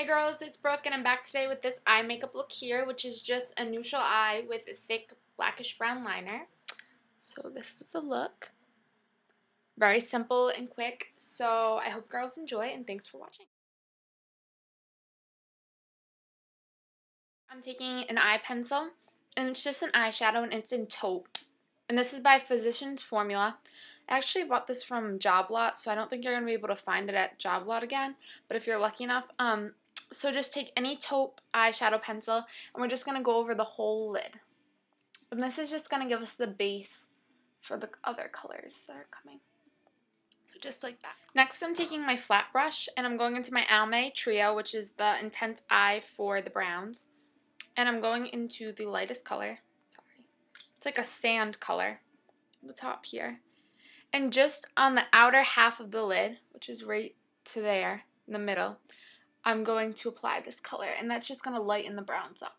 girls, it's Brooke and I'm back today with this eye makeup look here, which is just a neutral eye with a thick blackish brown liner. So this is the look. Very simple and quick, so I hope girls enjoy and thanks for watching. I'm taking an eye pencil and it's just an eyeshadow and it's in taupe. And this is by Physicians Formula. I actually bought this from Job Lot, so I don't think you're going to be able to find it at Job Lot again. But if you're lucky enough, so just take any taupe eyeshadow pencil, and we're just going to go over the whole lid. And this is just going to give us the base for the other colors that are coming. So just like that. Next, I'm taking my flat brush, and I'm going into my Almay Trio, which is the Intense Eye for the browns. And I'm going into the lightest color. Sorry. It's like a sand color on the top here. And just on the outer half of the lid, which is right to there, in the middle, I'm going to apply this color. And that's just going to lighten the browns up.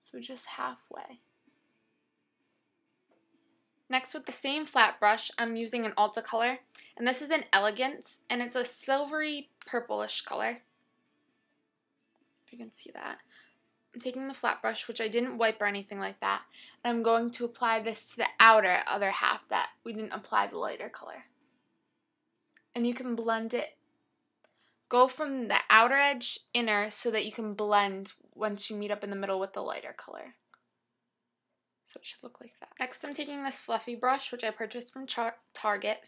So just halfway. Next, with the same flat brush, I'm using an Ulta color. And this is in Elegance. And it's a silvery purplish color. If you can see that. I'm taking the flat brush, which I didn't wipe or anything like that, and I'm going to apply this to the other half that we didn't apply the lighter color. And you can blend it. Go from the outer edge inner so that you can blend once you meet up in the middle with the lighter color. So it should look like that. Next, I'm taking this fluffy brush, which I purchased from Target,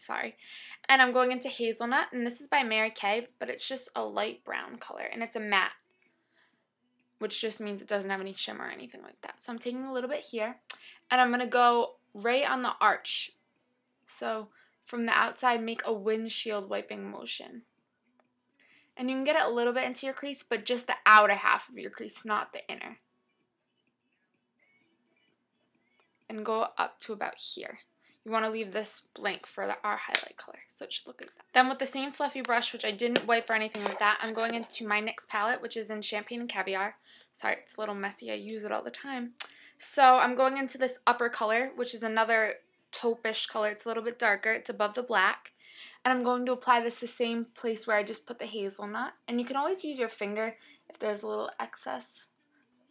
and I'm going into Hazelnut, and this is by Mary Kay, but it's just a light brown color, and it's a matte, which just means it doesn't have any shimmer or anything like that. So I'm taking a little bit here, and I'm going to go right on the arch. So from the outside, make a windshield wiping motion. And you can get it a little bit into your crease, but just the outer half of your crease, not the inner. And go up to about here. You want to leave this blank for our highlight color, so it should look like that. Then with the same fluffy brush, which I didn't wipe or anything like that, I'm going into my NYX palette, which is in Champagne and Caviar. Sorry, it's a little messy. I use it all the time. So I'm going into this upper color, which is another taupe-ish color. It's a little bit darker. It's above the black. And I'm going to apply this the same place where I just put the hazelnut. And you can always use your finger if there's a little excess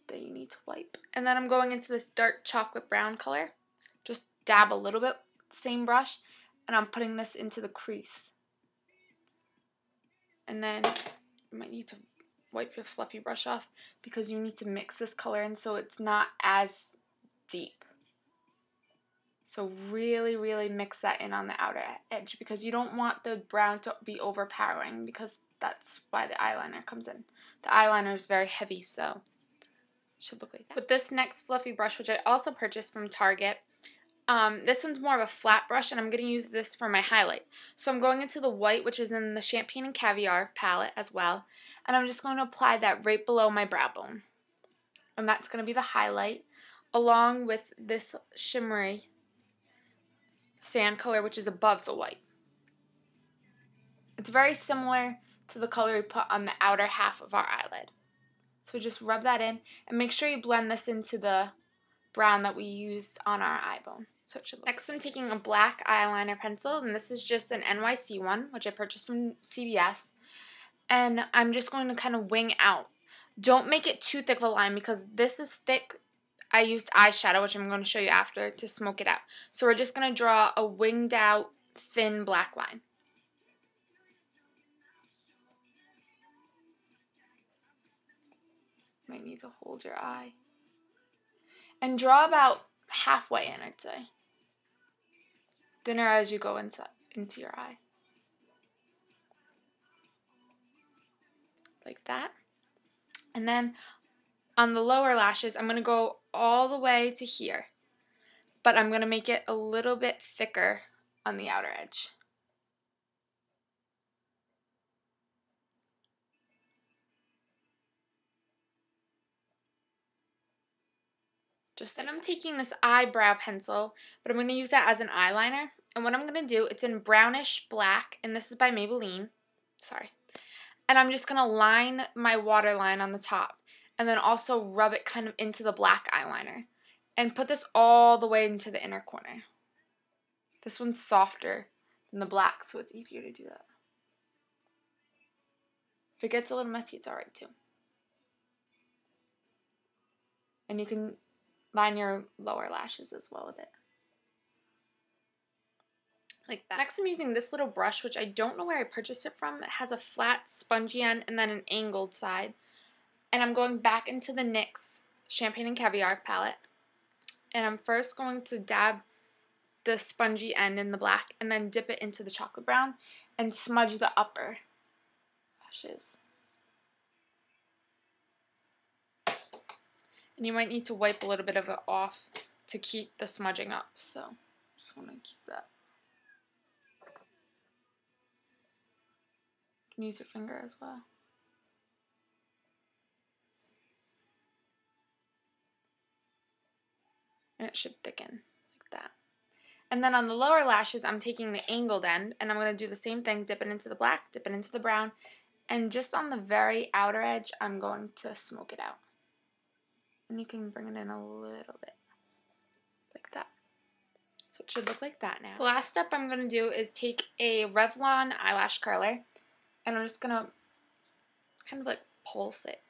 that you need to wipe. And then I'm going into this dark chocolate brown color. Just dab a little bit, same brush, and I'm putting this into the crease. And then you might need to wipe your fluffy brush off because you need to mix this color in so it's not as deep. So really, really mix that in on the outer edge because you don't want the brown to be overpowering because that's why the eyeliner comes in. The eyeliner is very heavy, so it should look like that. With this next fluffy brush, which I also purchased from Target, this one's more of a flat brush, and I'm going to use this for my highlight. So I'm going into the white, which is in the Champagne and Caviar palette as well, and I'm just going to apply that right below my brow bone. And that's going to be the highlight, along with this shimmery sand color, which is above the white. It's very similar to the color we put on the outer half of our eyelid. So just rub that in, and make sure you blend this into the brown that we used on our eye bone. So it should look. Next, I'm taking a black eyeliner pencil, and this is just an NYC one, which I purchased from CVS. And I'm just going to kind of wing out. Don't make it too thick of a line because this is thick. I used eyeshadow, which I'm going to show you after, to smoke it out. So we're just going to draw a winged out, thin black line. Might need to hold your eye. And draw about halfway in, I'd say. Thinner as you go into your eye. Like that. And then on the lower lashes, I'm going to go all the way to here. But I'm going to make it a little bit thicker on the outer edge. Then I'm taking this eyebrow pencil, but I'm going to use that as an eyeliner. And what I'm going to do, it's in brownish black, and this is by Maybelline. Sorry. And I'm just going to line my waterline on the top, and then also rub it kind of into the black eyeliner. And put this all the way into the inner corner. This one's softer than the black, so it's easier to do that. If it gets a little messy, it's alright too. And you can line your lower lashes as well with it. Like that. Next I'm using this little brush, which I don't know where I purchased it from. It has a flat, spongy end and then an angled side. And I'm going back into the NYX Champagne and Caviar palette. And I'm first going to dab the spongy end in the black and then dip it into the chocolate brown and smudge the upper lashes. And you might need to wipe a little bit of it off to keep the smudging up. So just want to keep that. You can use your finger as well. And it should thicken like that. And then on the lower lashes, I'm taking the angled end, and I'm going to do the same thing, dip it into the black, dip it into the brown, and just on the very outer edge, I'm going to smoke it out. And you can bring it in a little bit, like that. So it should look like that now. The last step I'm going to do is take a Revlon eyelash curler, and I'm just going to kind of like pulse it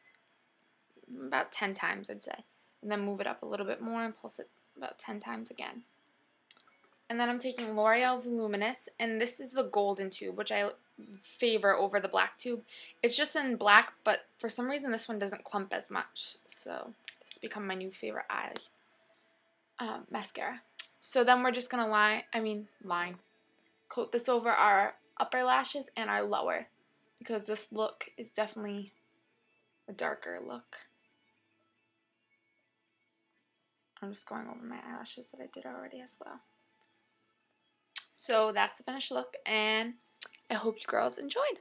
about 10 times, I'd say. And then move it up a little bit more and pulse it about 10 times again. And then I'm taking L'Oreal Voluminous, and this is the golden tube, which I favor over the black tube. It's just in black, but for some reason this one doesn't clump as much. So this has become my new favorite eye mascara. So then we're just going to coat this over our upper lashes and our lower, because this look is definitely a darker look. I'm just going over my eyelashes that I did already as well. So that's the finished look, and I hope you girls enjoyed.